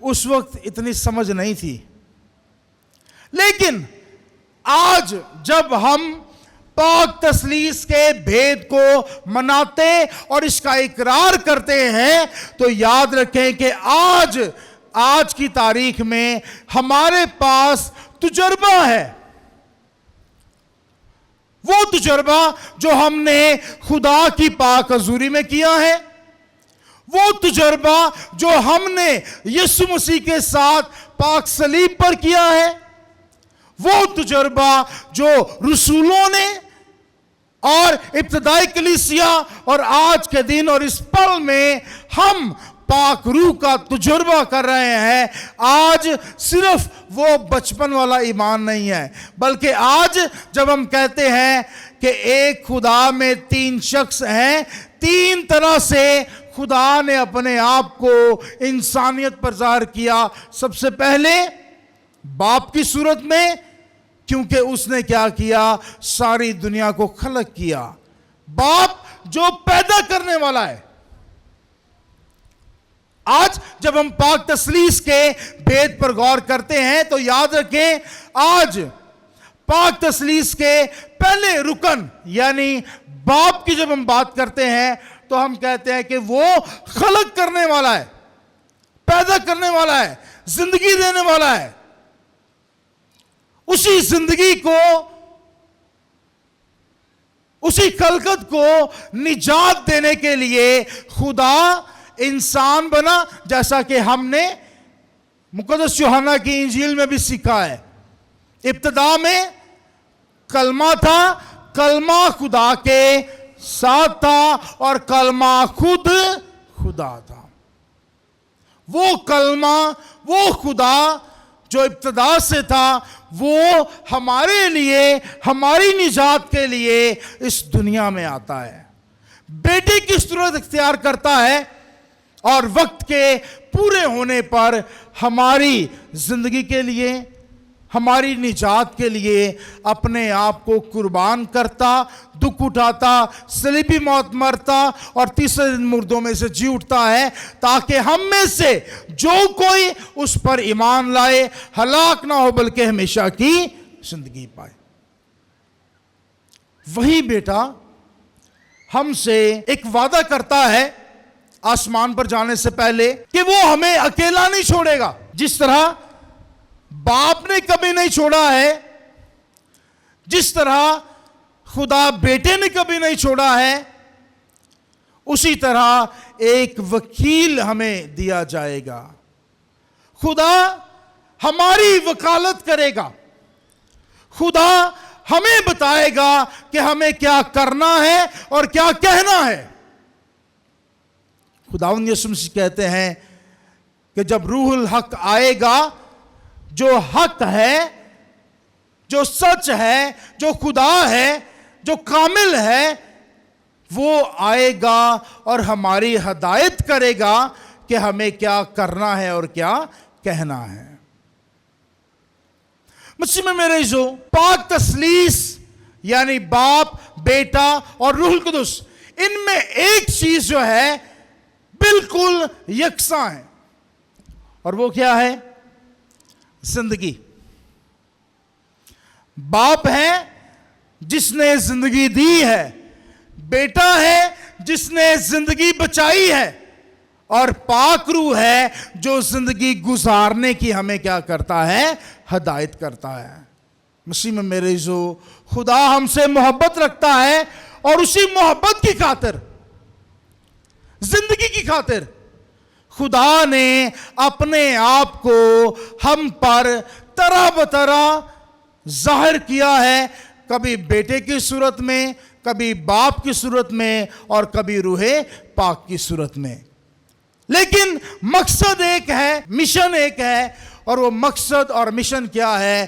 اس وقت اتنی سمجھ نہیں تھی، لیکن آج جب ہم پاک تثلیث کے بھید کو مناتے اور اس کا اقرار کرتے ہیں تو یاد رکھیں کہ آج کی تاریخ میں ہمارے پاس تجربہ ہے، وہ تجربہ جو ہم نے خدا کی پاک حضوری میں کیا ہے، وہ تجربہ جو ہم نے یسوع مسیح کے ساتھ پاک صلیب پر کیا ہے، وہ تجربہ جو رسولوں نے اور ابتدائی کلیسیا اور آج کے دن اور اس پل میں ہم پاک روح کا تجربہ کر رہے ہیں۔ آج صرف وہ بچپن والا ایمان نہیں ہے، بلکہ آج جب ہم کہتے ہیں کہ ایک خدا میں 3 شخص ہیں، 3 طرح سے خدا نے اپنے آپ کو انسانیت پر ظاہر کیا۔ سب سے پہلے باپ کی صورت میں، کیونکہ اس نے کیا کیا؟ ساری دنیا کو خلق کیا۔ باپ جو پیدا کرنے والا ہے۔ آج جب ہم پاک تثلیث کے بھید پر غور کرتے ہیں تو یاد رکھیں، آج پاک تثلیث کے پہلے رکن یعنی باپ کی جب ہم بات کرتے ہیں تو ہم کہتے ہیں کہ وہ خلق کرنے والا ہے، پیدا کرنے والا ہے، زندگی دینے والا ہے۔ اسی زندگی کو، اسی خلقت کو نجات دینے کے لیے خدا انسان بنا، جیسا کہ ہم نے مقدس یوحنا کی انجیل میں بھی سیکھا ہے۔ ابتدا میں کلمہ تھا، کلمہ خدا کے ساتھ تھا اور کلمہ خود خدا تھا۔ وہ کلمہ، وہ خدا جو ابتدا سے تھا، وہ ہمارے لیے، ہماری نجات کے لیے اس دنیا میں آتا ہے، بیٹے کی صورت اختیار کرتا ہے اور وقت کے پورے ہونے پر ہماری زندگی کے لیے، ہماری نجات کے لیے اپنے آپ کو قربان کرتا، دکھ اٹھاتا، صلیبی موت مرتا اور تیسرے دن مردوں میں سے جی اٹھتا ہے، تاکہ ہم میں سے جو کوئی اس پر ایمان لائے ہلاک نہ ہو بلکہ ہمیشہ کی زندگی پائے۔ وہی بیٹا ہم سے ایک وعدہ کرتا ہے آسمان پر جانے سے پہلے کہ وہ ہمیں اکیلا نہیں چھوڑے گا۔ جس طرح باپ نے کبھی نہیں چھوڑا ہے، جس طرح خدا بیٹے نے کبھی نہیں چھوڑا ہے، اسی طرح ایک وکیل ہمیں دیا جائے گا۔ خدا ہماری وکالت کرے گا، خدا ہمیں بتائے گا کہ ہمیں کیا کرنا ہے اور کیا کہنا ہے۔ خداوند یسوع مسیح کہتے ہیں کہ جب روح الحق آئے گا، جو حق ہے، جو سچ ہے، جو خدا ہے، جو کامل ہے، وہ آئے گا اور ہماری ہدایت کرے گا کہ ہمیں کیا کرنا ہے اور کیا کہنا ہے۔ مسیح میں میرے عزیزو، پاک تثلیث یعنی باپ، بیٹا اور روح القدس، ان میں ایک چیز جو ہے بالکل یکساں ہے، اور وہ کیا ہے؟ زندگی۔ باپ ہے جس نے زندگی دی ہے، بیٹا ہے جس نے زندگی بچائی ہے، اور پاک روح ہے جو زندگی گزارنے کی ہمیں کیا کرتا ہے؟ ہدایت کرتا ہے۔ مسیح میں میرے عزیزو، خدا ہم سے محبت رکھتا ہے اور اسی محبت کی خاطر، زندگی کی خاطر خدا نے اپنے آپ کو ہم پر طرح بطرح ظاہر کیا ہے، کبھی بیٹے کی صورت میں، کبھی باپ کی صورت میں اور کبھی روح پاک کی صورت میں۔ لیکن مقصد ایک ہے، مشن ایک ہے، اور وہ مقصد اور مشن کیا ہے؟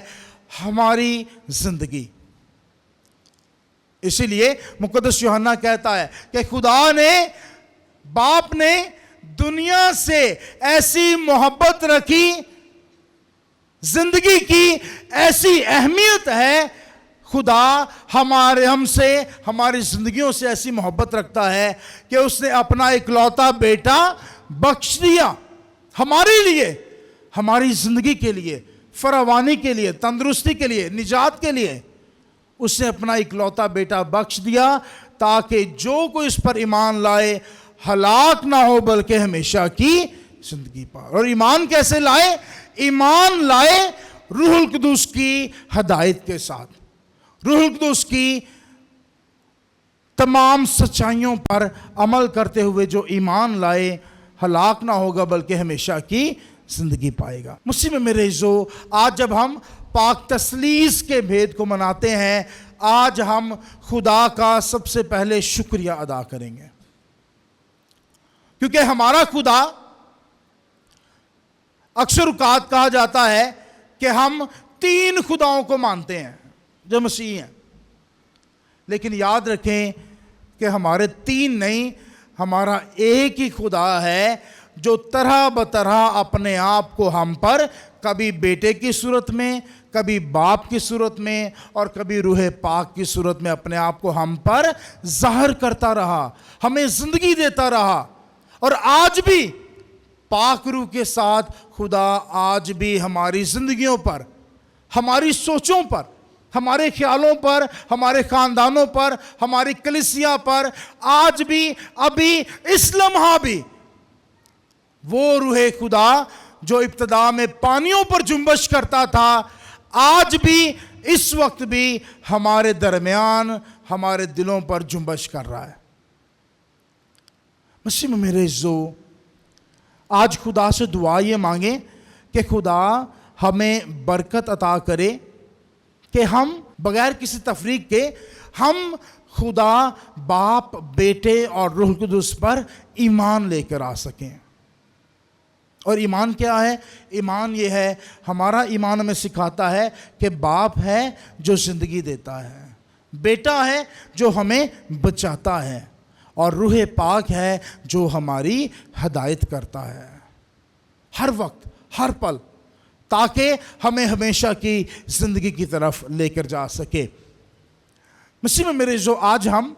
ہماری زندگی۔ اسی لیے مقدس یوحنا کہتا ہے کہ خدا نے، باپ نے دنیا سے ایسی محبت رکھی، زندگی کی ایسی اہمیت ہے، خدا ہم سے، ہماری زندگیوں سے ایسی محبت رکھتا ہے کہ اس نے اپنا اکلوتا بیٹا بخش دیا ہمارے لیے، ہماری زندگی کے لیے، فراوانی کے لیے، تندرستی کے لیے، نجات کے لیے اس نے اپنا اکلوتا بیٹا بخش دیا تاکہ جو کوئی اس پر ایمان لائے ہلاک نہ ہو بلکہ ہمیشہ کی زندگی پائے۔ اور ایمان کیسے لائے؟ ایمان لائے روح القدس کی ہدایت کے ساتھ، روح القدس کی تمام سچائیوں پر عمل کرتے ہوئے جو ایمان لائے ہلاک نہ ہوگا بلکہ ہمیشہ کی زندگی پائے گا۔ مسیح میں میرے عزیزو، آج جب ہم پاک تثلیث کے بھید کو مناتے ہیں، آج ہم خدا کا سب سے پہلے شکریہ ادا کریں گے، کیونکہ ہمارا خدا اکثر اوقات کہا جاتا ہے کہ ہم 3 خداؤں کو مانتے ہیں جو مسیح ہیں، لیکن یاد رکھیں کہ ہمارے 3 نہیں، ہمارا ایک ہی خدا ہے جو طرح بطرح اپنے آپ کو ہم پر کبھی بیٹے کی صورت میں، کبھی باپ کی صورت میں اور کبھی روح پاک کی صورت میں اپنے آپ کو ہم پر ظاہر کرتا رہا، ہمیں زندگی دیتا رہا۔ اور آج بھی پاک روح کے ساتھ خدا آج بھی ہماری زندگیوں پر، ہماری سوچوں پر، ہمارے خیالوں پر، ہمارے خاندانوں پر، ہماری کلیسیا پر آج بھی، ابھی اس لمحہ بھی وہ روح خدا جو ابتدا میں پانیوں پر جنبش کرتا تھا، آج بھی اس وقت بھی ہمارے درمیان، ہمارے دلوں پر جنبش کر رہا ہے۔ مسیح میں میرے عزیزو، آج خدا سے دعا یہ مانگیں کہ خدا ہمیں برکت عطا کرے کہ ہم بغیر کسی تفریق کے ہم خدا باپ، بیٹے اور روح القدس پر ایمان لے کر آ سکیں۔ اور ایمان کیا ہے؟ ایمان یہ ہے، ہمارا ایمان ہمیں سکھاتا ہے کہ باپ ہے جو زندگی دیتا ہے، بیٹا ہے جو ہمیں بچاتا ہے، اور روح پاک ہے جو ہماری ہدایت کرتا ہے ہر وقت، ہر پل، تاکہ ہمیں ہمیشہ کی زندگی کی طرف لے کر جا سکے۔ مسیح میں میرے جو آج ہم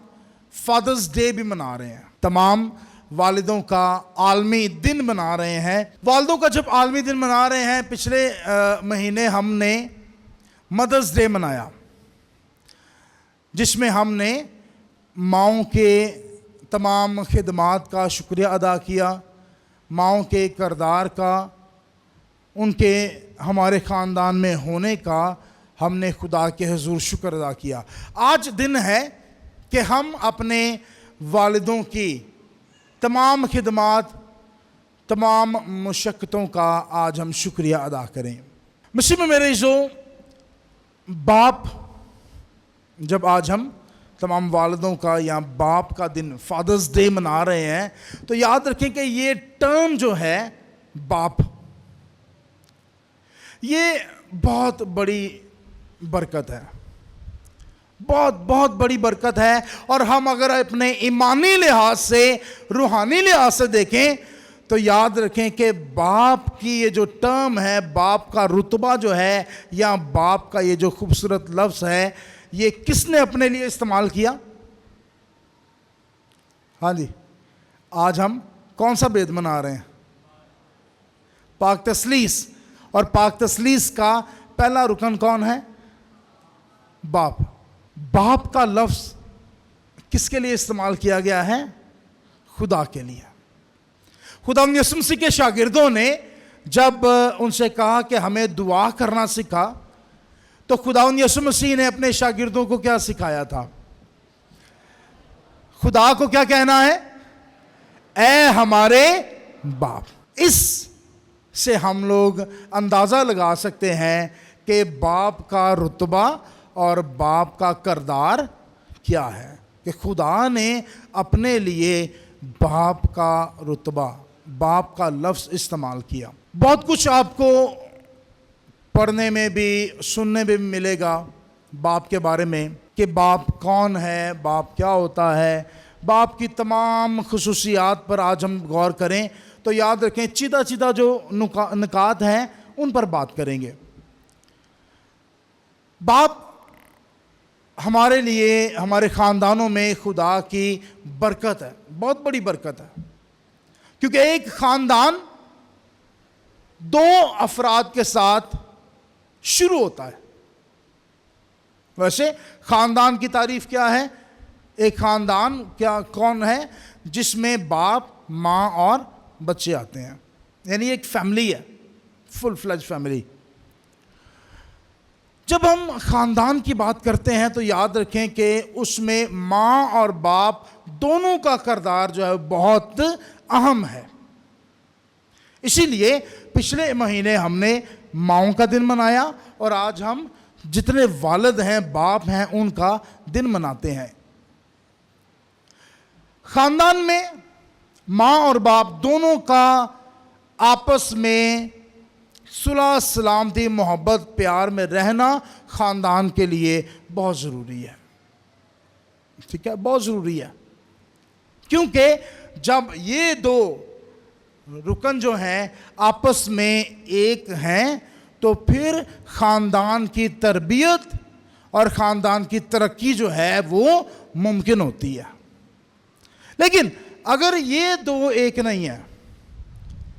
فادرز ڈے بھی منا رہے ہیں، تمام والدوں کا عالمی دن منا رہے ہیں۔ والدوں کا جب عالمی دن منا رہے ہیں، پچھلے مہینے ہم نے مدرز ڈے منایا، جس میں ہم نے ماؤں کے تمام خدمات کا شکریہ ادا کیا، ماؤں کے کردار کا، ان کے ہمارے خاندان میں ہونے کا ہم نے خدا کے حضور شکر ادا کیا۔ آج دن ہے کہ ہم اپنے والدوں کی تمام خدمات، تمام مشقتوں کا آج ہم شکریہ ادا کریں۔ مسیح میں میرے عزیزو، باپ، جب آج ہم تمام والدوں کا یا باپ کا دن فادرز ڈے منا رہے ہیں، تو یاد رکھیں کہ یہ ٹرم جو ہے باپ، یہ بہت بڑی برکت ہے، بہت بڑی برکت ہے۔ اور ہم اگر اپنے ایمانی لحاظ سے، روحانی لحاظ سے دیکھیں تو یاد رکھیں کہ باپ کی یہ جو ٹرم ہے، باپ کا رتبہ جو ہے، یا باپ کا یہ جو خوبصورت لفظ ہے، یہ کس نے اپنے لیے استعمال کیا؟ ہاں جی، آج ہم کون سا بید منا رہے ہیں؟ پاک تثلیث۔ اور پاک تثلیث کا پہلا رکن کون ہے؟ باپ۔ باپ کا لفظ کس کے لیے استعمال کیا گیا ہے؟ خدا کے لیے۔ خدا یسوع مسیح کے شاگردوں نے جب ان سے کہا کہ ہمیں دعا کرنا سکھا، تو خدا یسوع مسیح نے اپنے شاگردوں کو کیا سکھایا تھا؟ خدا کو کیا کہنا ہے؟ اے ہمارے باپ۔ اس سے ہم لوگ اندازہ لگا سکتے ہیں کہ باپ کا رتبہ اور باپ کا کردار کیا ہے، کہ خدا نے اپنے لیے باپ کا رتبہ، باپ کا لفظ استعمال کیا۔ بہت کچھ آپ کو پڑھنے میں بھی، سننے میں بھی ملے گا باپ کے بارے میں، کہ باپ کون ہے، باپ کیا ہوتا ہے۔ باپ کی تمام خصوصیات پر آج ہم غور کریں تو یاد رکھیں چیدہ جو نکات ہیں ان پر بات کریں گے۔ باپ ہمارے لیے، ہمارے خاندانوں میں خدا کی برکت ہے، بہت بڑی برکت ہے، کیونکہ ایک خاندان دو افراد کے ساتھ شروع ہوتا ہے۔ ویسے خاندان کی تعریف کیا ہے؟ ایک خاندان کون ہے؟ جس میں باپ، ماں اور بچے آتے ہیں، یعنی ایک فیملی ہے، فل فلیج فیملی۔ جب ہم خاندان کی بات کرتے ہیں تو یاد رکھیں کہ اس میں ماں اور باپ دونوں کا کردار جو ہے بہت اہم ہے۔ اسی لیے پچھلے مہینے ہم نے ماؤں کا دن منایا، اور آج ہم جتنے والد ہیں، باپ ہیں، ان کا دن مناتے ہیں۔ خاندان میں ماں اور باپ دونوں کا آپس میں صلح، سلامتی، محبت، پیار میں رہنا خاندان کے لیے بہت ضروری ہے۔ ٹھیک ہے، بہت ضروری ہے، کیونکہ جب یہ دو رکن جو ہیں آپس میں ایک ہیں تو پھر خاندان کی تربیت اور خاندان کی ترقی جو ہے وہ ممکن ہوتی ہے۔ لیکن اگر یہ دو ایک نہیں ہیں،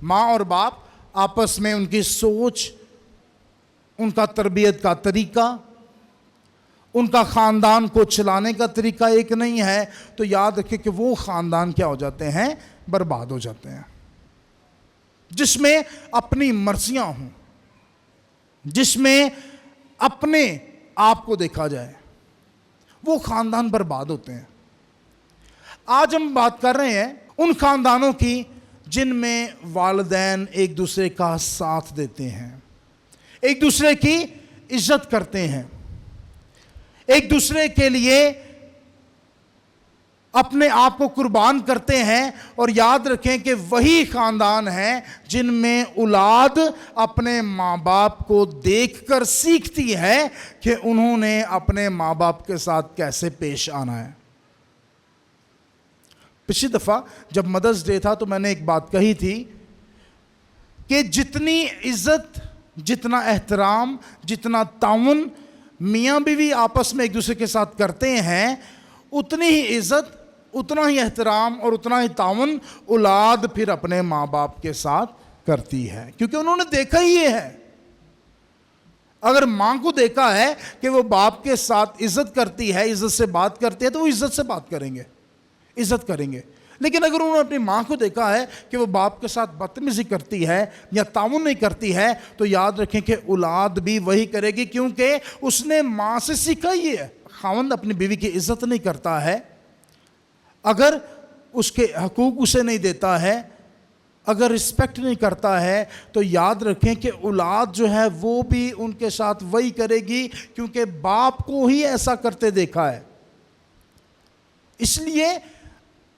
ماں اور باپ آپس میں، ان کی سوچ، ان کا تربیت کا طریقہ، ان کا خاندان کو چلانے کا طریقہ ایک نہیں ہے، تو یاد رکھیں کہ وہ خاندان کیا ہو جاتے ہیں؟ برباد ہو جاتے ہیں۔ جس میں اپنی مرضیاں ہوں، جس میں اپنے آپ کو دیکھا جائے، وہ خاندان برباد ہوتے ہیں۔ آج ہم بات کر رہے ہیں ان خاندانوں کی جن میں والدین ایک دوسرے کا ساتھ دیتے ہیں، ایک دوسرے کی عزت کرتے ہیں، ایک دوسرے کے لیے اپنے آپ کو قربان کرتے ہیں، اور یاد رکھیں کہ وہی خاندان ہیں جن میں اولاد اپنے ماں باپ کو دیکھ کر سیکھتی ہے کہ انہوں نے اپنے ماں باپ کے ساتھ کیسے پیش آنا ہے۔ پچھلی دفعہ جب مدرس ڈے تھا تو میں نے ایک بات کہی تھی کہ جتنی عزت، جتنا احترام، جتنا تعاون میاں بیوی آپس میں ایک دوسرے کے ساتھ کرتے ہیں، اتنی ہی عزت، اتنا ہی احترام اور اتنا ہی تعاون اولاد پھر اپنے ماں باپ کے ساتھ کرتی ہے، کیونکہ انہوں نے دیکھا ہی یہ ہے۔ اگر ماں کو دیکھا ہے کہ وہ باپ کے ساتھ عزت کرتی ہے، عزت سے بات کرتی ہے، تو وہ عزت سے بات کریں گے، عزت کریں گے۔ لیکن اگر انہوں نے اپنی ماں کو دیکھا ہے کہ وہ باپ کے ساتھ بدتمیزی کرتی ہے یا تعاون نہیں کرتی ہے، تو یاد رکھیں کہ اولاد بھی وہی کرے گی، کیونکہ اس نے ماں سے سیکھا ہی ہے۔ خاوند اپنی بیوی کی عزت نہیں کرتا ہے، اگر اس کے حقوق اسے نہیں دیتا ہے، اگر رسپیکٹ نہیں کرتا ہے، تو یاد رکھیں کہ اولاد جو ہے وہ بھی ان کے ساتھ وہی کرے گی، کیونکہ باپ کو ہی ایسا کرتے دیکھا ہے۔ اس لیے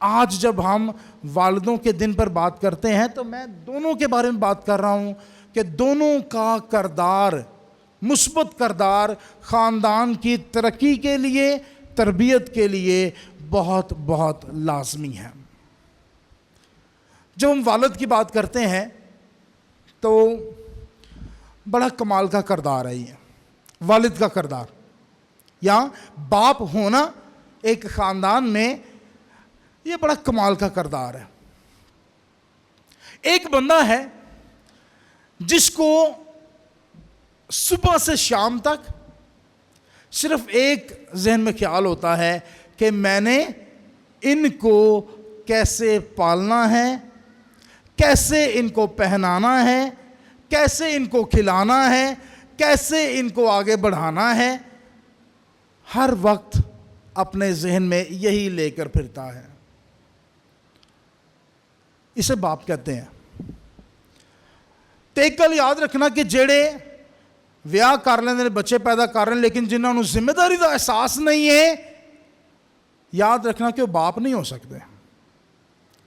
آج جب ہم والدوں کے دن پر بات کرتے ہیں تو میں دونوں کے بارے میں بات کر رہا ہوں کہ دونوں کا کردار، مثبت کردار خاندان کی ترقی کے لیے، تربیت کے لیے بہت بہت لازمی ہے۔ جب ہم والد کی بات کرتے ہیں تو بڑا کمال کا کردار ہے یہ والد کا کردار، یا باپ ہونا ایک خاندان میں، یہ بڑا کمال کا کردار ہے۔ ایک بندہ ہے جس کو صبح سے شام تک صرف ایک ذہن میں خیال ہوتا ہے کہ میں نے ان کو کیسے پالنا ہے، کیسے ان کو پہنانا ہے، کیسے ان کو کھلانا ہے، کیسے ان کو آگے بڑھانا ہے، ہر وقت اپنے ذہن میں یہی لے کر پھرتا ہے۔ اسے باپ کہتے ہیں۔ تو ایک گل یاد رکھنا کہ جڑے ਵਿਆਹ ਕਰ ਲੈਂਦੇ ਨੇ, ਬੱਚੇ ਪੈਦਾ ਕਰ ਰਹੇ ਨੇ, ਲੇਕਿਨ ਜਿਨ੍ਹਾਂ ਨੂੰ ਜ਼ਿੰਮੇਵਾਰੀ ਦਾ ਅਹਿਸਾਸ ਨਹੀਂ ਹੈ, ਯਾਦ ਰੱਖਣਾ ਕਿ ਉਹ ਬਾਪ ਨਹੀਂ ਹੋ ਸਕਦੇ।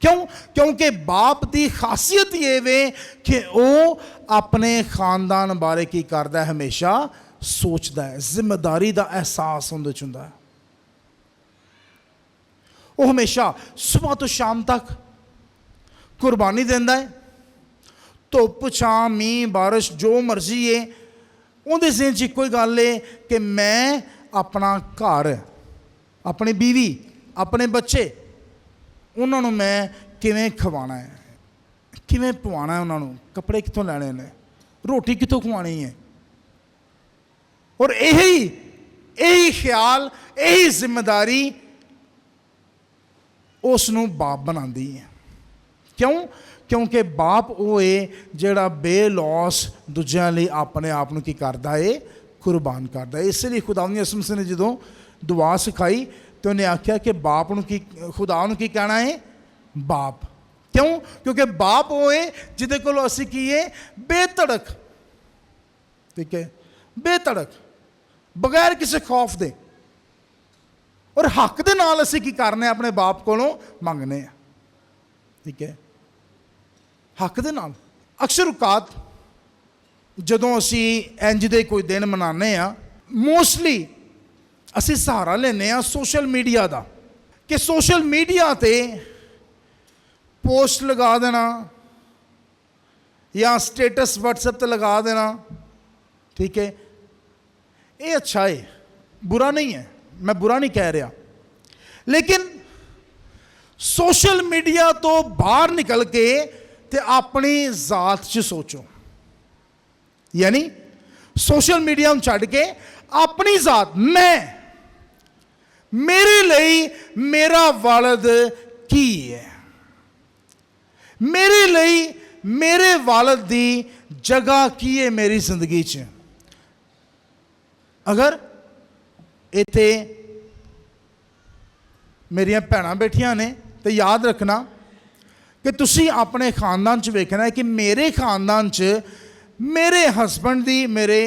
ਕਿਉਂ? ਕਿਉਂਕਿ ਬਾਪ ਦੀ ਖਾਸੀਅਤ ਇਹ ਵੇ ਕਿ ਉਹ ਆਪਣੇ ਖਾਨਦਾਨ ਬਾਰੇ ਕੀ ਕਰਦਾ ਹੈ, ਹਮੇਸ਼ਾ ਸੋਚਦਾ ਹੈ, ਜ਼ਿੰਮੇਵਾਰੀ ਦਾ ਅਹਿਸਾਸ ਉਹਦੇ 'ਚ ਹੁੰਦਾ ਹੈ। ਉਹ ਹਮੇਸ਼ਾ ਸਵੇਰ ਤੋਂ ਸ਼ਾਮ ਤੱਕ ਕੁਰਬਾਨੀ ਦਿੰਦਾ ਹੈ। ਧੁੱਪ ਛਾਂ ਮੀਂਹ ਬਾਰਿਸ਼ ਜੋ ਮਰਜ਼ੀ ਹੈ, ਉਹਦੇ ਜ਼ਿਹਨ 'ਚ ਇੱਕੋ ਹੀ ਗੱਲ ਹੈ ਕਿ ਮੈਂ ਆਪਣਾ ਘਰ, ਆਪਣੀ ਬੀਵੀ, ਆਪਣੇ ਬੱਚੇ, ਉਹਨਾਂ ਨੂੰ ਮੈਂ ਕਿਵੇਂ ਖਵਾਉਣਾ ਹੈ, ਕਿਵੇਂ ਪਵਾਉਣਾ ਉਹਨਾਂ ਨੂੰ, ਕੱਪੜੇ ਕਿੱਥੋਂ ਲੈਣੇ ਨੇ, ਰੋਟੀ ਕਿੱਥੋਂ ਖਵਾਉਣੀ ਹੈ। ਔਰ ਇਹੀ ਖਿਆਲ, ਇਹੀ ਜ਼ਿੰਮੇਦਾਰੀ ਉਸ ਨੂੰ ਬਾਪ ਬਣਾਉਂਦੀ ਹੈ। ਕਿਉਂ? ਕਿਉਂਕਿ ਬਾਪ ਉਹ ਹੈ ਜਿਹੜਾ ਬੇਲੌਸ ਦੂਜਿਆਂ ਲਈ ਆਪਣੇ ਆਪ ਨੂੰ ਕੀ ਕਰਦਾ ਹੈ, ਕੁਰਬਾਨ ਕਰਦਾ ਹੈ। ਇਸ ਲਈ ਖੁਦਾਵੰਦ ਯਿਸੂ ਮਸੀਹ ਨੇ ਜਦੋਂ ਦੁਆ ਸਿਖਾਈ ਤੇ ਉਹਨੇ ਆਖਿਆ ਕਿ ਬਾਪ ਨੂੰ ਕੀ, ਖੁਦਾ ਨੂੰ ਕੀ ਕਹਿਣਾ ਹੈ, ਬਾਪ। ਕਿਉਂ? ਕਿਉਂਕਿ ਬਾਪ ਉਹ ਹੈ ਜਿਹਦੇ ਕੋਲ ਅਸੀਂ ਕੀ ਹੈ, ਬੇਧੜਕ, ਠੀਕ ਹੈ, ਬੇਧੜਕ, ਬਗੈਰ ਕਿਸੇ ਖੌਫ ਦੇ ਔਰ ਹੱਕ ਦੇ ਨਾਲ ਅਸੀਂ ਕੀ ਕਰਨੇ, ਆਪਣੇ ਬਾਪ ਕੋਲੋਂ ਮੰਗਨੇ ਆ, ਠੀਕ ਹੈ, ਹੱਕ ਦੇ ਨਾਲ। ਅਕਸਰ ਔਕਾਤ ਜਦੋਂ ਅਸੀਂ ਇੰਜ ਦੇ ਕੋਈ ਦਿਨ ਮਨਾਉਂਦੇ ਆ, ਮੋਸਟਲੀ ਅਸੀਂ ਸਹਾਰਾ ਲੈਂਦੇ ਆ ਸੋਸ਼ਲ ਮੀਡੀਆ ਦਾ, ਕਿ ਸੋਸ਼ਲ ਮੀਡੀਆ 'ਤੇ ਪੋਸਟ ਲਗਾ ਦੇਣਾ ਜਾਂ ਸਟੇਟਸ WhatsApp 'ਤੇ ਲਗਾ ਦੇਣਾ, ਠੀਕ ਹੈ। ਇਹ ਅੱਛਾ ਹੈ, ਬੁਰਾ ਨਹੀਂ ਹੈ, ਮੈਂ ਬੁਰਾ ਨਹੀਂ ਕਹਿ ਰਿਹਾ, ਲੇਕਿਨ ਸੋਸ਼ਲ ਮੀਡੀਆ ਤੋਂ ਬਾਹਰ ਨਿਕਲ ਕੇ ਤੇ ਆਪਣੀ ਜ਼ਾਤ 'ਚ ਸੋਚੋ। ਯਾਨੀ ਸੋਸ਼ਲ ਮੀਡੀਆ ਨੂੰ ਛੱਡ ਕੇ ਆਪਣੀ ਜ਼ਾਤ, ਮੇਰੇ ਲਈ ਮੇਰਾ ਵਾਲਿਦ ਕੀ ਹੈ, ਮੇਰੇ ਲਈ ਮੇਰੇ ਵਾਲਿਦ ਦੀ ਜਗ੍ਹਾ ਕੀ ਹੈ ਮੇਰੀ ਜ਼ਿੰਦਗੀ 'ਚ। ਅਗਰ ਇੱਥੇ ਮੇਰੀਆਂ ਭੈਣਾਂ ਬੈਠੀਆਂ ਨੇ ਤੇ ਯਾਦ ਰੱਖਣਾ ਕਿ ਤੁਸੀਂ ਆਪਣੇ ਖਾਨਦਾਨ 'ਚ ਵੇਖਣਾ ਹੈ ਕਿ ਮੇਰੇ ਖਾਨਦਾਨ 'ਚ ਮੇਰੇ ਹਸਬੈਂਡ ਦੀ, ਮੇਰੇ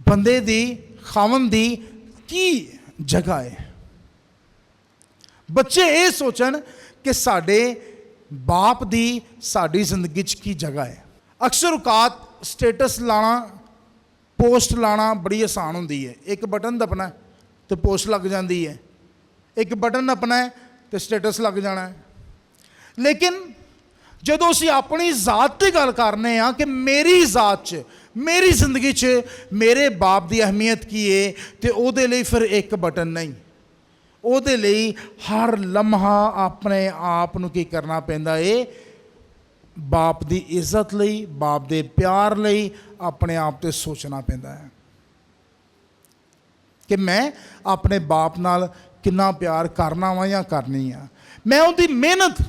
ਬੰਦੇ ਦੀ, ਖਾਵਨ ਦੀ ਕੀ ਜਗ੍ਹਾ ਹੈ। ਬੱਚੇ ਇਹ ਸੋਚਣ ਕਿ ਸਾਡੇ ਬਾਪ ਦੀ ਸਾਡੀ ਜ਼ਿੰਦਗੀ 'ਚ ਕੀ ਜਗ੍ਹਾ ਹੈ। ਅਕਸਰ ਔਕਾਤ ਸਟੇਟਸ ਲਾਣਾ, ਪੋਸਟ ਲਾਣਾ ਬੜੀ ਆਸਾਨ ਹੁੰਦੀ ਹੈ। ਇੱਕ ਬਟਨ ਦਬਣਾ ਤੇ ਪੋਸਟ ਲੱਗ ਜਾਂਦੀ ਹੈ, ਇੱਕ ਬਟਨ ਦਬਣਾ ਹੈ ਤੇ ਸਟੇਟਸ ਲੱਗ ਜਾਣਾ ਹੈ। ਲੇਕਿਨ ਜਦੋਂ ਅਸੀਂ ਆਪਣੀ ਜ਼ਾਤ 'ਤੇ ਗੱਲ ਕਰਨੇ ਆ ਕਿ ਮੇਰੀ ਜ਼ਾਤ 'ਚ, ਮੇਰੀ ਜ਼ਿੰਦਗੀ 'ਚ ਮੇਰੇ ਬਾਪ ਦੀ ਅਹਿਮੀਅਤ ਕੀ ਹੈ, ਤੇ ਉਹਦੇ ਲਈ ਫਿਰ ਇੱਕ ਬਟਨ ਨਹੀਂ, ਉਹਦੇ ਲਈ ਹਰ ਲਮਹਾ ਆਪਣੇ ਆਪ ਨੂੰ ਕੀ ਕਰਨਾ ਪੈਂਦਾ ਏ, ਬਾਪ ਦੀ ਇੱਜ਼ਤ ਲਈ, ਬਾਪ ਦੇ ਪਿਆਰ ਲਈ ਆਪਣੇ ਆਪ 'ਤੇ ਸੋਚਣਾ ਪੈਂਦਾ ਹੈ ਕਿ ਮੈਂ ਆਪਣੇ ਬਾਪ ਨਾਲ ਕਿੰਨਾ ਪਿਆਰ ਕਰਨਾ ਵਾ ਜਾਂ ਕਰਨੀ ਆ। ਮੈਂ ਉਹਦੀ ਮਿਹਨਤ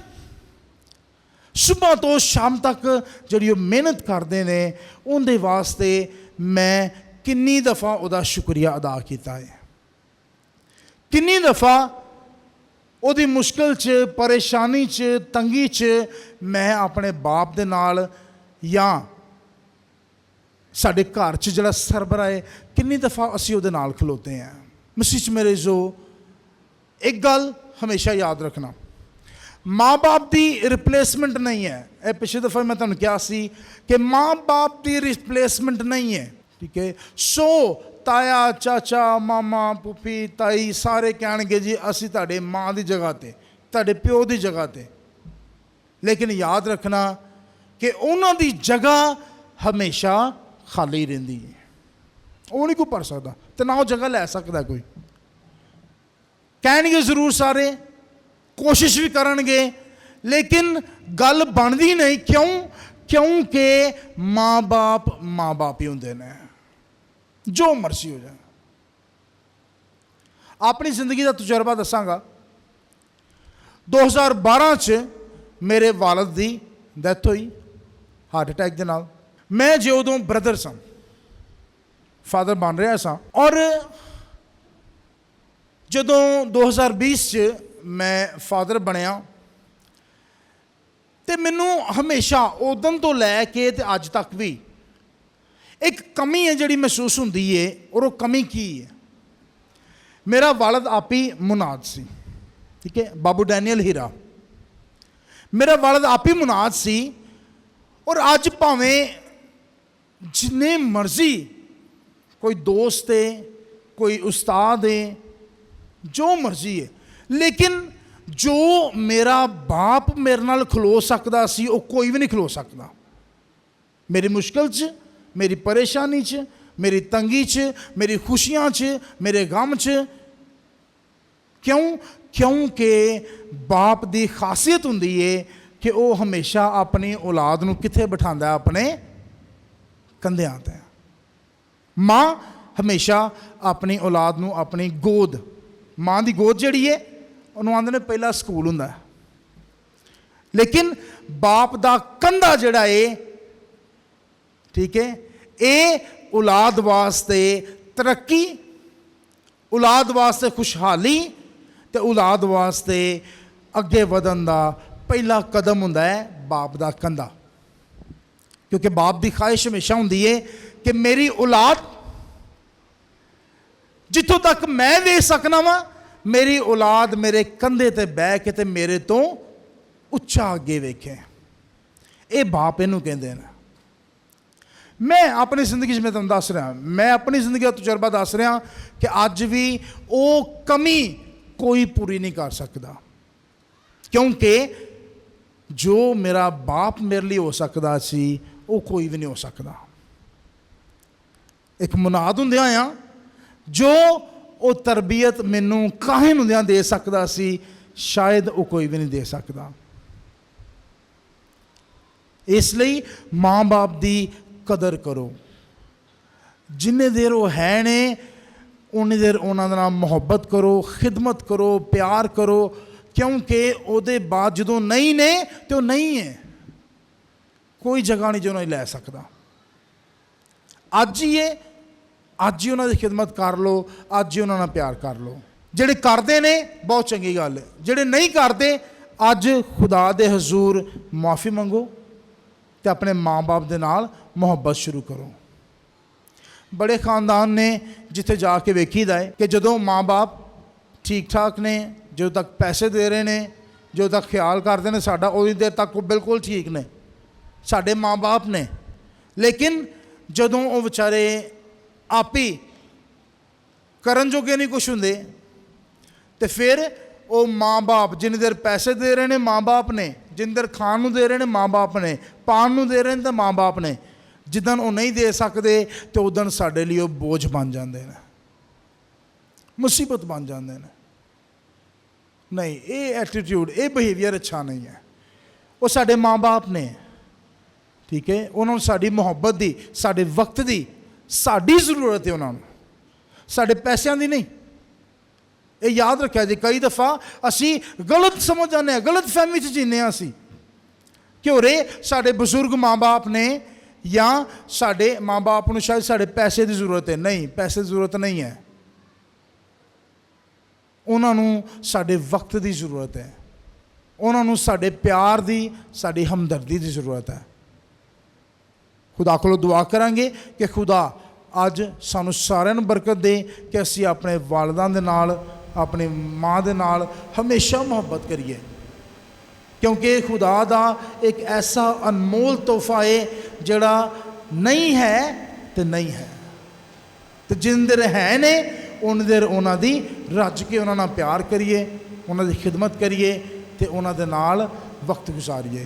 ਸੁਬਹ ਤੋਂ ਸ਼ਾਮ ਤੱਕ ਜਿਹੜੀ ਉਹ ਮਿਹਨਤ ਕਰਦੇ ਨੇ, ਉਹਦੇ ਵਾਸਤੇ ਮੈਂ ਕਿੰਨੀ ਦਫਾ ਉਹਦਾ ਸ਼ੁਕਰੀਆ ਅਦਾ ਕੀਤਾ ਹੈ, ਕਿੰਨੀ ਦਫਾ ਉਹਦੀ ਮੁਸ਼ਕਿਲ 'ਚ, ਪਰੇਸ਼ਾਨੀ 'ਚ, ਤੰਗੀ 'ਚ ਮੈਂ ਆਪਣੇ ਬਾਪ ਦੇ ਨਾਲ, ਜਾਂ ਸਾਡੇ ਘਰ 'ਚ ਜਿਹੜਾ ਸਰਬਰਾ ਹੈ, ਕਿੰਨੀ ਦਫਾ ਅਸੀਂ ਉਹਦੇ ਨਾਲ ਖਲੋਤੇ ਹਾਂ। ਮਸੀਹ 'ਚ ਮੇਰੇ ਜੋ ਇੱਕ ਗੱਲ ਹਮੇਸ਼ਾ ਯਾਦ ਰੱਖਣਾ, ਮਾਂ ਬਾਪ ਦੀ ਰਿਪਲੇਸਮੈਂਟ ਨਹੀਂ ਹੈ। ਇਹ ਪਿਛਲੇ ਦਫਾ ਮੈਂ ਤੁਹਾਨੂੰ ਕਿਹਾ ਸੀ ਕਿ ਮਾਂ ਬਾਪ ਦੀ ਰਿਪਲੇਸਮੈਂਟ ਨਹੀਂ ਹੈ, ਠੀਕ ਹੈ। ਸੋ ਤਾਇਆ, ਚਾਚਾ, ਮਾਮਾ, ਪੁੱਪੀ, ਤਾਈ ਸਾਰੇ ਕਹਿਣਗੇ ਜੀ ਅਸੀਂ ਤੁਹਾਡੇ ਮਾਂ ਦੀ ਜਗ੍ਹਾ 'ਤੇ, ਤੁਹਾਡੇ ਪਿਓ ਦੀ ਜਗ੍ਹਾ 'ਤੇ, ਲੇਕਿਨ ਯਾਦ ਰੱਖਣਾ ਕਿ ਉਹਨਾਂ ਦੀ ਜਗ੍ਹਾ ਹਮੇਸ਼ਾ ਖਾਲੀ ਰਹਿੰਦੀ ਹੈ। ਉਹ ਨਹੀਂ ਕੋਈ ਭਰ ਸਕਦਾ ਤੇ ਨਾ ਉਹ ਜਗ੍ਹਾ ਲੈ ਸਕਦਾ ਕੋਈ। ਕਹਿਣਗੇ ਜ਼ਰੂਰ ਸਾਰੇ, ਕੋਸ਼ਿਸ਼ ਵੀ ਕਰਨਗੇ, ਲੇਕਿਨ ਗੱਲ ਬਣਦੀ ਨਹੀਂ। ਕਿਉਂ? ਕਿਉਂਕਿ ਮਾਂ ਬਾਪ ਹੀ ਹੁੰਦੇ ਨੇ, ਜੋ ਮਰਜ਼ੀ ਹੋ ਜਾਏ। ਆਪਣੀ ਜ਼ਿੰਦਗੀ ਦਾ ਤਜਰਬਾ ਦੱਸਾਂਗਾ। 2012 'ਚ ਮੇਰੇ ਵਾਲਿਦ ਦੀ ਡੈਥ ਹੋਈ ਹਾਰਟ ਅਟੈਕ ਦੇ ਨਾਲ। ਮੈਂ ਜੇ ਉਦੋਂ ਬ੍ਰਦਰ ਸਾਂ, ਫਾਦਰ ਬਣ ਰਿਹਾ ਸਾਂ, ਔਰ ਜਦੋਂ 2020 'ਚ ਮੈਂ ਫਾਦਰ ਬਣਿਆ ਤੇ ਮੈਨੂੰ ਹਮੇਸ਼ਾ ਉਦੋਂ ਤੋਂ ਲੈ ਕੇ ਤੇ ਅੱਜ ਤੱਕ ਵੀ ਇੱਕ ਕਮੀ ਹੈ ਜਿਹੜੀ ਮਹਿਸੂਸ ਹੁੰਦੀ ਹੈ। ਔਰ ਉਹ ਕਮੀ ਕੀ ਹੈ? ਮੇਰਾ ਵਾਲਿਦ ਆਪੀ ਮੁਨਾਦ ਸੀ, ਠੀਕ ਹੈ, ਬਾਬੂ ਡੈਨੀਅਲ ਹੀਰਾ ਮੇਰਾ ਵਾਲਿਦ ਆਪੀ ਮੁਨਾਦ ਸੀ। ਔਰ ਅੱਜ ਭਾਵੇਂ ਜਿੰਨੇ ਮਰਜ਼ੀ ਕੋਈ ਦੋਸਤ ਹੈ, ਕੋਈ ਉਸਤਾਦ ਹੈ, ਜੋ ਮਰਜ਼ੀ ਹੈ, ਲੇਕਿਨ ਜੋ ਮੇਰਾ ਬਾਪ ਮੇਰੇ ਨਾਲ ਖਲੋ ਸਕਦਾ ਸੀ ਉਹ ਕੋਈ ਵੀ ਨਹੀਂ ਖਲੋ ਸਕਦਾ। ਮੇਰੀ ਮੁਸ਼ਕਿਲ 'ਚ, ਮੇਰੀ ਪਰੇਸ਼ਾਨੀ 'ਚ, ਮੇਰੀ ਤੰਗੀ 'ਚ, ਮੇਰੀ ਖੁਸ਼ੀਆਂ 'ਚ, ਮੇਰੇ ਗਮ 'ਚ। ਕਿਉਂ? ਕਿਉਂਕਿ ਬਾਪ ਦੀ ਖਾਸੀਅਤ ਹੁੰਦੀ ਹੈ ਕਿ ਉਹ ਹਮੇਸ਼ਾ ਆਪਣੀ ਔਲਾਦ ਨੂੰ ਕਿੱਥੇ ਬਿਠਾਉਂਦਾ? ਆਪਣੇ ਕੰਧਿਆਂ ਤੇ। ਮਾਂ ਹਮੇਸ਼ਾ ਆਪਣੀ ਔਲਾਦ ਨੂੰ ਆਪਣੀ ਗੋਦ, ਮਾਂ ਦੀ ਗੋਦ ਜਿਹੜੀ ਹੈ ਉਹਨੂੰ ਆਉਂਦੇ ਨੇ ਪਹਿਲਾ ਸਕੂਲ ਹੁੰਦਾ। ਲੇਕਿਨ ਬਾਪ ਦਾ ਕੰਧਾ ਜਿਹੜਾ ਹੈ, ਠੀਕ ਹੈ, ਇਹ ਔਲਾਦ ਵਾਸਤੇ ਤਰੱਕੀ, ਔਲਾਦ ਵਾਸਤੇ ਖੁਸ਼ਹਾਲੀ ਤੇ ਔਲਾਦ ਵਾਸਤੇ ਅੱਗੇ ਵਧਣ ਦਾ ਪਹਿਲਾ ਕਦਮ ਹੁੰਦਾ ਹੈ ਬਾਪ ਦਾ ਕੰਧਾ। ਕਿਉਂਕਿ ਬਾਪ ਦੀ ਖਾਹਿਸ਼ ਹਮੇਸ਼ਾ ਹੁੰਦੀ ਹੈ ਕਿ ਮੇਰੀ ਔਲਾਦ ਜਿੱਥੋਂ ਤੱਕ ਮੈਂ ਵੇਖ ਸਕਣਾ ਵਾਂ, ਮੇਰੀ ਔਲਾਦ ਮੇਰੇ ਕੰਧੇ ਤੇ ਬਹਿ ਕੇ ਤੇ ਮੇਰੇ ਤੋਂ ਉੱਚਾ ਅੱਗੇ ਵੇਖੇ। ਇਹ ਬਾਪ ਇਹਨੂੰ ਕਹਿੰਦੇ ਨੇ। ਮੈਂ ਆਪਣੀ ਜ਼ਿੰਦਗੀ 'ਚ ਮੈਂ ਤੁਹਾਨੂੰ ਦੱਸ ਰਿਹਾ, ਮੈਂ ਆਪਣੀ ਜ਼ਿੰਦਗੀ ਦਾ ਤਜਰਬਾ ਦੱਸ ਰਿਹਾ ਕਿ ਅੱਜ ਵੀ ਉਹ ਕਮੀ ਕੋਈ ਪੂਰੀ ਨਹੀਂ ਕਰ ਸਕਦਾ, ਕਿਉਂਕਿ ਜੋ ਮੇਰਾ ਬਾਪ ਮੇਰੇ ਲਈ ਹੋ ਸਕਦਾ ਸੀ ਉਹ ਕੋਈ ਵੀ ਨਹੀਂ ਹੋ ਸਕਦਾ। ਇੱਕ ਮੁਨਾਦ ਹੁੰਦਿਆਂ ਆ ਜੋ ਉਹ ਤਰਬੀਅਤ ਮੈਨੂੰ ਕਾਹਨ ਹੁੰਦਿਆਂ ਦੇ ਸਕਦਾ ਸੀ, ਸ਼ਾਇਦ ਉਹ ਕੋਈ ਵੀ ਨਹੀਂ ਦੇ ਸਕਦਾ। ਇਸ ਲਈ ਮਾਂ ਬਾਪ ਦੀ ਕਦਰ ਕਰੋ। ਜਿੰਨੇ ਦੇਰ ਉਹ ਹੈ ਨੇ ਉਨੀ ਦੇਰ ਉਹਨਾਂ ਦੇ ਨਾਲ ਮੁਹੱਬਤ ਕਰੋ, ਖਿਦਮਤ ਕਰੋ, ਪਿਆਰ ਕਰੋ, ਕਿਉਂਕਿ ਉਹਦੇ ਬਾਅਦ ਜਦੋਂ ਨਹੀਂ ਨੇ ਤੇ ਉਹ ਨਹੀਂ ਹੈ, ਕੋਈ ਜਗ੍ਹਾ ਨਹੀਂ ਜੋ ਨਹੀਂ ਲੈ ਸਕਦਾ। ਅੱਜ ਹੀ ਇਹ, ਅੱਜ ਹੀ ਉਹਨਾਂ ਦੀ ਖਿਦਮਤ ਕਰ ਲਓ, ਅੱਜ ਹੀ ਉਹਨਾਂ ਨਾਲ ਪਿਆਰ ਕਰ ਲਓ। ਜਿਹੜੇ ਕਰਦੇ ਨੇ ਬਹੁਤ ਚੰਗੀ ਗੱਲ ਹੈ, ਜਿਹੜੇ ਨਹੀਂ ਕਰਦੇ ਅੱਜ ਖੁਦਾ ਦੇ ਹਜ਼ੂਰ ਮੁਆਫੀ ਮੰਗੋ ਤੇ ਆਪਣੇ ਮਾਂ ਬਾਪ ਦੇ ਨਾਲ ਮੁਹੱਬਤ ਸ਼ੁਰੂ ਕਰੋ। ਬੜੇ ਖਾਨਦਾਨ ਨੇ ਜਿੱਥੇ ਜਾ ਕੇ ਵੇਖੀਦਾ ਹੈ ਕਿ ਜਦੋਂ ਮਾਂ ਬਾਪ ਠੀਕ ਠਾਕ ਨੇ, ਜਦੋਂ ਤੱਕ ਪੈਸੇ ਦੇ ਰਹੇ ਨੇ, ਜਦੋਂ ਤੱਕ ਖਿਆਲ ਕਰਦੇ ਨੇ ਸਾਡਾ, ਉਨੀ ਦੇਰ ਤੱਕ ਉਹ ਬਿਲਕੁਲ ਠੀਕ ਨੇ, ਸਾਡੇ ਮਾਂ ਬਾਪ ਨੇ। ਲੇਕਿਨ ਜਦੋਂ ਉਹ ਵਿਚਾਰੇ ਆਪ ਹੀ ਕਰਨ ਜੋਗੇ ਨਹੀਂ ਕੁਛ ਹੁੰਦੇ ਤੇ ਫਿਰ ਉਹ ਮਾਂ ਬਾਪ ਜਿੰਨੀ ਦੇਰ ਪੈਸੇ ਦੇ ਰਹੇ ਨੇ ਮਾਂ ਬਾਪ ਨੇ, ਜਿੰਨੀ ਦੇਰ ਖਾਣ ਨੂੰ ਦੇ ਰਹੇ ਨੇ ਮਾਂ ਬਾਪ ਨੇ, ਪਾਣ ਨੂੰ ਦੇ ਰਹੇ ਨੇ ਤਾਂ ਮਾਂ ਬਾਪ ਨੇ, ਜਿੱਦਣ ਉਹ ਨਹੀਂ ਦੇ ਸਕਦੇ ਤੇ ਉਦਣ ਸਾਡੇ ਲਈ ਉਹ ਬੋਝ ਬਣ ਜਾਂਦੇ ਨੇ, ਮੁਸੀਬਤ ਬਣ ਜਾਂਦੇ ਨੇ। ਨਹੀਂ, ਇਹ ਐਟੀਟਿਊਡ, ਇਹ ਬਿਹੇਵੀਅਰ ਅੱਛਾ ਨਹੀਂ ਹੈ। ਉਹ ਸਾਡੇ ਮਾਂ ਬਾਪ ਨੇ, ਠੀਕ ਹੈ, ਉਹਨਾਂ ਨੂੰ ਸਾਡੀ ਮੁਹੱਬਤ ਦੀ, ਸਾਡੇ ਵਕਤ ਦੀ, ਸਾਡੀ ਜ਼ਰੂਰਤ ਹੈ ਉਹਨਾਂ ਨੂੰ, ਸਾਡੇ ਪੈਸਿਆਂ ਦੀ ਨਹੀਂ। ਇਹ ਯਾਦ ਰੱਖਿਆ ਜੀ, ਕਈ ਦਫਾ ਅਸੀਂ ਗਲਤ ਸਮਝ ਜਾਂਦੇ ਹਾਂ, ਗਲਤ ਫਹਿਮੀ 'ਚ ਜੀਂਦੇ ਹਾਂ ਅਸੀਂ ਕਿ ਉਰੇ ਸਾਡੇ ਬਜ਼ੁਰਗ ਮਾਂ ਬਾਪ ਨੇ ਜਾਂ ਸਾਡੇ ਮਾਂ ਬਾਪ ਨੂੰ ਸ਼ਾਇਦ ਸਾਡੇ ਪੈਸੇ ਦੀ ਜ਼ਰੂਰਤ ਹੈ। ਨਹੀਂ, ਪੈਸੇ ਦੀ ਜ਼ਰੂਰਤ ਨਹੀਂ ਹੈ, ਉਹਨਾਂ ਨੂੰ ਸਾਡੇ ਵਕਤ ਦੀ ਜ਼ਰੂਰਤ ਹੈ, ਉਹਨਾਂ ਨੂੰ ਸਾਡੇ ਪਿਆਰ ਦੀ, ਸਾਡੀ ਹਮਦਰਦੀ ਦੀ ਜ਼ਰੂਰਤ ਹੈ। ਖੁਦਾ ਕੋਲੋਂ ਦੁਆ ਕਰਾਂਗੇ ਕਿ ਖੁਦਾ ਅੱਜ ਸਾਨੂੰ ਸਾਰਿਆਂ ਨੂੰ ਬਰਕਤ ਦੇ ਕਿ ਅਸੀਂ ਆਪਣੇ ਵਾਲਿਦਾਂ ਦੇ ਨਾਲ, ਆਪਣੀ ਮਾਂ ਦੇ ਨਾਲ ਹਮੇਸ਼ਾ ਮੁਹੱਬਤ ਕਰੀਏ, ਕਿਉਂਕਿ ਖੁਦਾ ਦਾ ਇੱਕ ਐਸਾ ਅਨਮੋਲ ਤੋਹਫਾ ਹੈ ਜਿਹੜਾ ਨਹੀਂ ਹੈ ਤੇ ਨਹੀਂ ਹੈ, ਤੇ ਜਿੰਨੇ ਦੇਰ ਹੈ ਨੇ ਉਨੀ ਦੇਰ ਉਹਨਾਂ ਦੀ ਰੱਜ ਕੇ ਉਹਨਾਂ ਨਾਲ ਪਿਆਰ ਕਰੀਏ, ਉਹਨਾਂ ਦੀ ਖਿਦਮਤ ਕਰੀਏ ਤੇ ਉਹਨਾਂ ਦੇ ਨਾਲ ਵਕਤ ਗੁਜ਼ਾਰੀਏ।